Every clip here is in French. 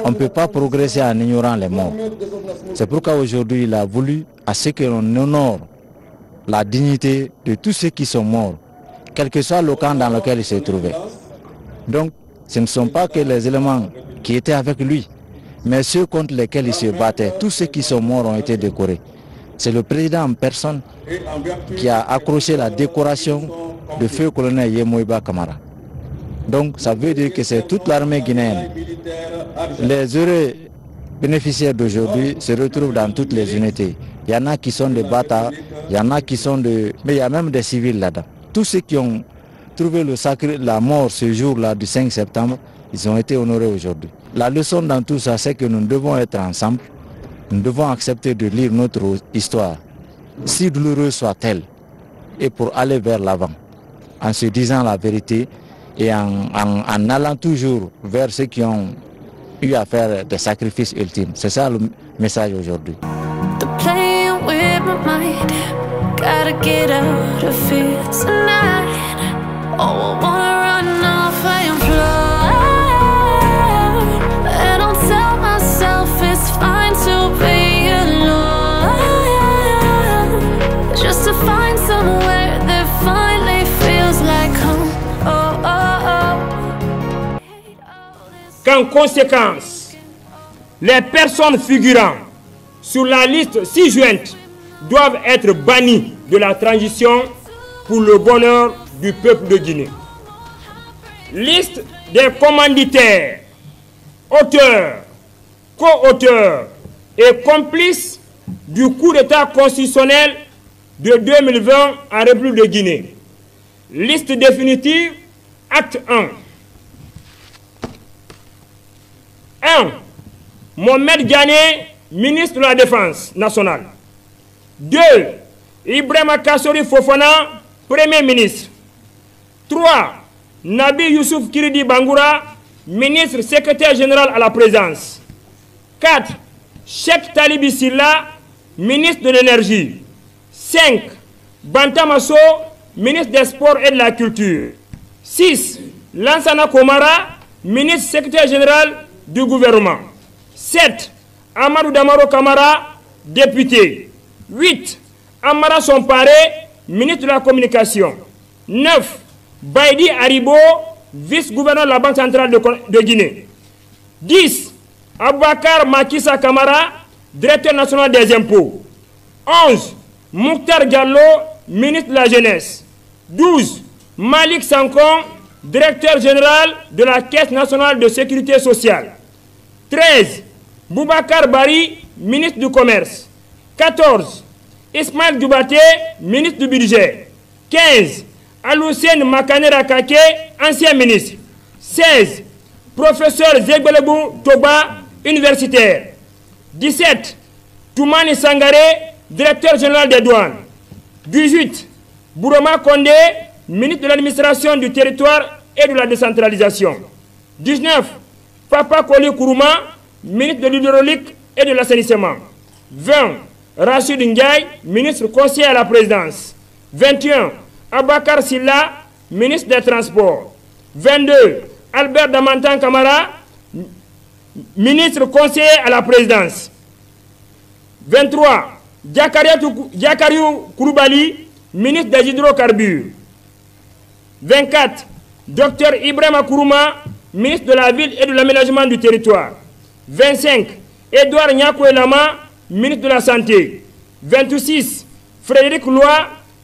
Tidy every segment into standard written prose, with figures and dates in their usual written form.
on ne peut pas progresser en ignorant les morts. C'est pourquoi aujourd'hui il a voulu à ce que l'on honore la dignité de tous ceux qui sont morts, quel que soit le camp dans lequel ils se trouvaient. Donc ce ne sont pas que les éléments qui étaient avec lui, mais ceux contre lesquels il se battait. Tous ceux qui sont morts ont été décorés. C'est le président en personne qui a accroché la décoration de feu colonel Yemoïba Kamara. Donc ça veut dire que c'est toute l'armée guinéenne. Les heureux bénéficiaires d'aujourd'hui se retrouvent dans toutes les unités. Il y en a qui sont des bâtards, il y en a qui sont de... Mais il y a même des civils là-dedans. Tous ceux qui ont trouvé la mort ce jour-là du 5 septembre, ils ont été honorés aujourd'hui. La leçon dans tout ça, c'est que nous devons être ensemble. Nous devons accepter de lire notre histoire, si douloureuse soit-elle, et pour aller vers l'avant, en se disant la vérité et en allant toujours vers ceux qui ont eu à faire des sacrifices ultimes. C'est ça le message aujourd'hui. Qu'en conséquence, les personnes figurant sur la liste ci-jointe doivent être bannies de la transition pour le bonheur du peuple de Guinée. Liste des commanditaires, auteurs, co-auteurs et complices du coup d'État constitutionnel de 2020 en République de Guinée. Liste définitive, acte 1. 1. Mohamed Ghané, ministre de la Défense nationale. 2. Ibrahima Kassori Fofana, Premier ministre. 3. Nabi Youssouf Kiridi Bangoura, ministre secrétaire général à la présidence. 4. Cheikh Talibi Silla, ministre de l'énergie. 5. Bantamasso, ministre des Sports et de la Culture. 6. Lansana Komara, ministre secrétaire général du gouvernement. 7. Amadou Damaro Kamara, député. 8. Amara Somparé, ministre de la Communication. 9. Baïdi Haribo, vice-gouverneur de la Banque centrale de Guinée. 10. Aboubakar Makissa Kamara, directeur national des impôts. 11. Mouktar Diallo, ministre de la Jeunesse. 12. Malik Sankon, directeur général de la Caisse nationale de sécurité sociale. 13. Boubacar Bari, ministre du Commerce. 14. Ismaël Dubate, ministre du Budget. 15. Aloussène Makanera Kake, ancien ministre. 16. Professeur Zegbelebou Toba, universitaire. 17. Toumani Sangaré, directeur général des douanes. 18. Bourama Kondé, ministre de l'administration du territoire et de la décentralisation. 19. Papa Koli Kourouma, ministre de l'hydraulique et de l'assainissement. 20. Rachid Ndiaye, ministre conseiller à la présidence. 21. Abakar Silla, ministre des Transports. 22. Albert Damantan Kamara, ministre conseiller à la présidence. 23. Diakariou Kouroubali, ministre des hydrocarbures. 24. Dr Ibrahima Kourouma, ministre de la ville et de l'aménagement du territoire. 25. Edouard Nyakouelama, ministre de la santé. 26. Frédéric Loy,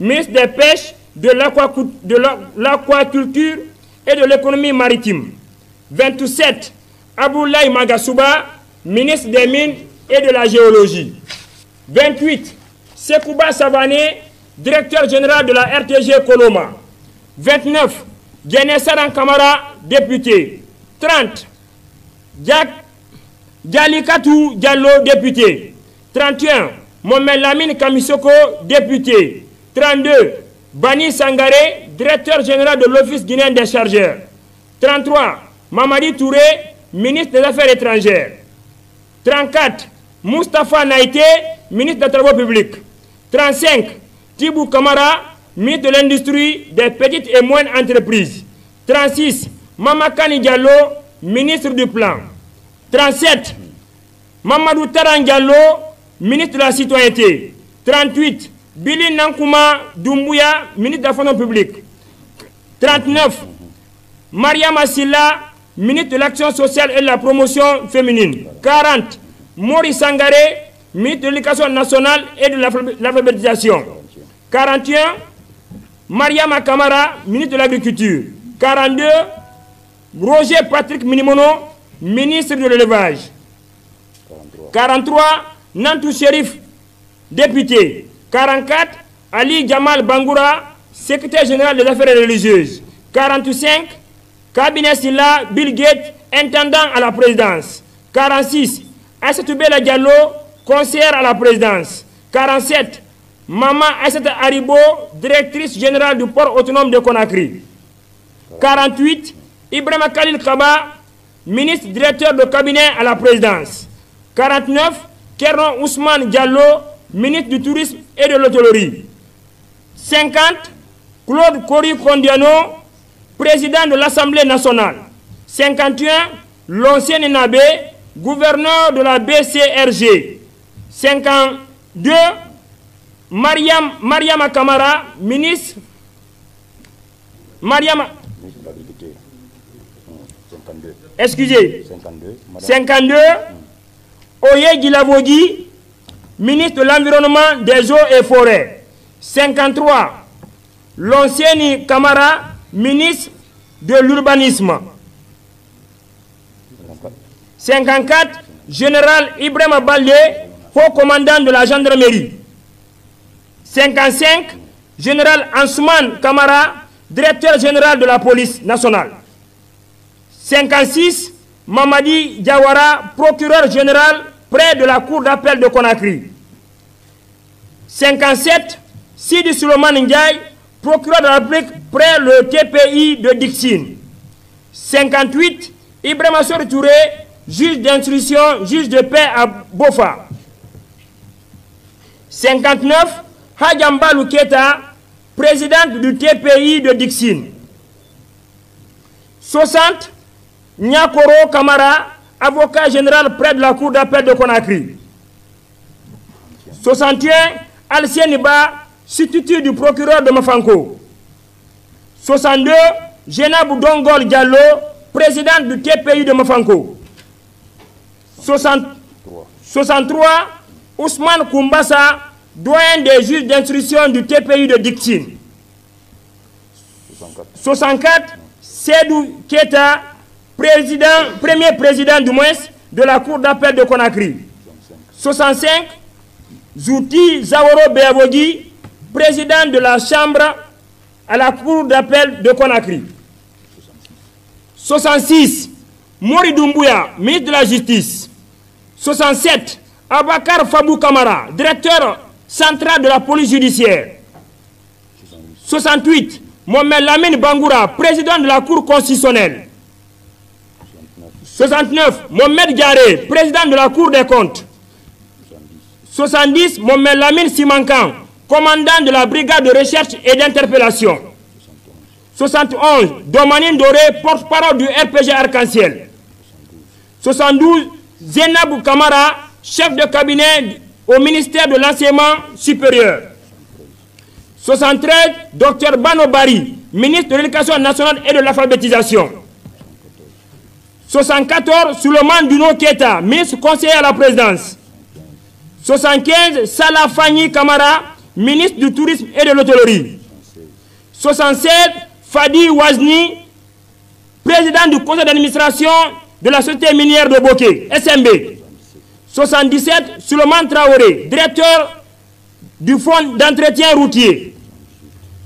ministre des pêches, de l'aquaculture et de l'économie maritime. 27. Aboulaye Magasouba, ministre des mines et de la géologie. 28. Sekouba Savané, directeur général de la RTG Koloma. 29. Diané Kamara, député. 30. Djalikatou Diallo, député. 31. Mohamed Lamine Kamisoko, député. 32. Bani Sangaré, directeur général de l'Office guinéen des chargeurs. 33. Mamadi Touré, ministre des Affaires étrangères. 34. Moustapha Naïté, ministre des Travaux publics. 35. Tibou Kamara, ministre de l'Industrie, des petites et moyennes entreprises. 36. Mamakani Diallo, ministre du Plan. 37, Mamadou Tarangallo, ministre de la Citoyenneté. 38, Billy Nankouma Doumbouya, ministre de la Fonction publique. 39, Maria Massila, ministre de l'Action sociale et de la promotion féminine. 40, Maurice Sangaré, ministre de l'Éducation nationale et de l'alphabétisation. 41, Mariama Kamara, ministre de l'Agriculture. 42, Roger Patrick Minimono, ministre de l'Élevage. 43, Nantou Sherif, député. 44, Ali Jamal Bangoura, secrétaire général des affaires religieuses. 45, Cabinet Silla Bill Gates, intendant à la présidence. 46, Aïssatou Bella Diallo, conseillère à la présidence. 47, Maman Aïssata Haribo, directrice générale du port autonome de Conakry. 48, Ibrahima Khalil Kaba, ministre directeur de cabinet à la présidence. 49, Kernon Ousmane Diallo, ministre du tourisme et de l'hôtellerie. 50, Claude Kori Kondiano, président de l'Assemblée nationale. 51, l'ancien Nabé, gouverneur de la BCRG. 52, Mariama Kamara, ministre. Excusez. 52, Oye Gilavogi, ministre de l'Environnement, des Eaux et Forêts. 53, l'ancien Kamara, ministre de l'Urbanisme. 54, général Ibrahima Baldé, haut commandant de la gendarmerie. 55, général Ansoumane Kamara, directeur général de la police nationale. 56, Mamadi Diawara, procureur général près de la cour d'appel de Conakry. 57, Sidi Souleymane Ndiaye, procureur de la République près le TPI de Dixine. 58, Ibrahima Sori Touré, juge d'instruction, juge de paix à Bofa. 59, Hadjamba Louketa, présidente du TPI de Dixine. 60, Nyakoro Kamara, avocat général près de la cour d'appel de Conakry. 61, Alcieniba, substitut du procureur de Mafanko. 62, Jenabou Dongol Diallo, président du TPI de Mafanko. 63, Ousmane Koumbassa, doyen des juges d'instruction du TPI de Dixine. 64, Sédou Keta, premier président du moins de la cour d'appel de Conakry. 65, Zouti Zaworo Beavogi, président de la chambre à la cour d'appel de Conakry. 66, Mori Doumbouya, ministre de la Justice. 67, Abakar Fabou Kamara, directeur central de la police judiciaire. 68, Mohamed Lamine Bangoura, président de la Cour constitutionnelle. 69, Mohamed Garé, président de la Cour des comptes. 70, Mohamed Lamine Simankan, commandant de la brigade de recherche et d'interpellation. 71, Domanine Doré, porte-parole du RPG Arc-en-Ciel. 72, Zénabou Kamara, chef de cabinet au ministère de l'Enseignement supérieur. 73, Dr Bano Bari, ministre de l'Éducation nationale et de l'alphabétisation. 74, Souleymane Duno Keta, ministre conseiller à la présidence. 75, Salah Fagni Kamara, ministre du tourisme et de l'hôtellerie. 76, Fadi Wazni, président du conseil d'administration de la société minière de Boké, SMB. 77, Souleymane Traoré, directeur du fonds d'entretien routier.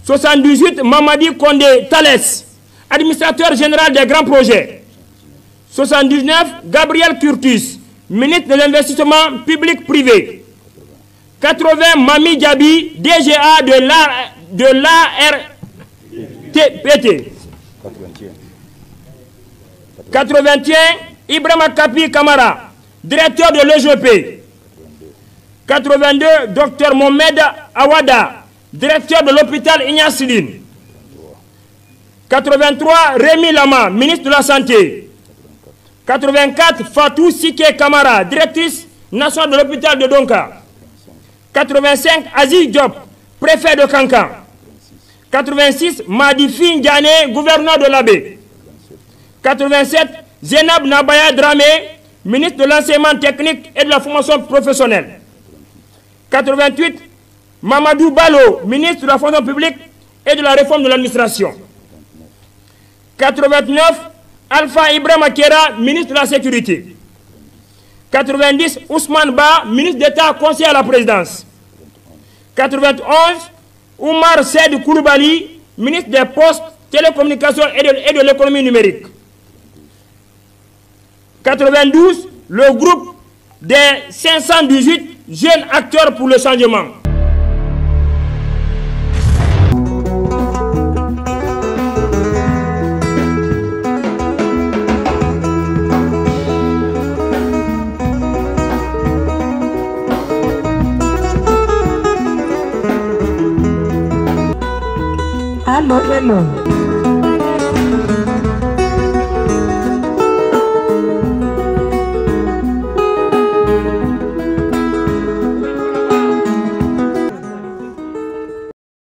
78, Mamadi Kondé Thalès, administrateur général des grands projets. 79, Gabriel Curtis, ministre de l'investissement public-privé. 80, Mami Diaby, DGA de l'ARTPT. 81, Ibrahima Kapi Kamara, directeur de l'EGP. 82, Dr Mohamed Awada, directeur de l'hôpital Ignace Siline. 83, Rémi Lama, ministre de la Santé. 84, Fatou Sike Kamara, directrice nationale de l'hôpital de Donka. 85, Aziz Diop, préfet de Kankan. 86, Madi Diané, gouverneur de l'Abbé. 87, Zénab Nabaya Dramé, ministre de l'enseignement technique et de la formation professionnelle. 88, Mamadou Balo, ministre de la fonction publique et de la réforme de l'administration. 89, Alpha Ibrahim Akera, ministre de la sécurité. 90, Ousmane Ba, ministre d'État conseiller à la présidence. 91, Oumar Sed Koulibaly, ministre des Postes, Télécommunications et de l'économie numérique. 92, le groupe des 518 jeunes acteurs pour le changement. Hello.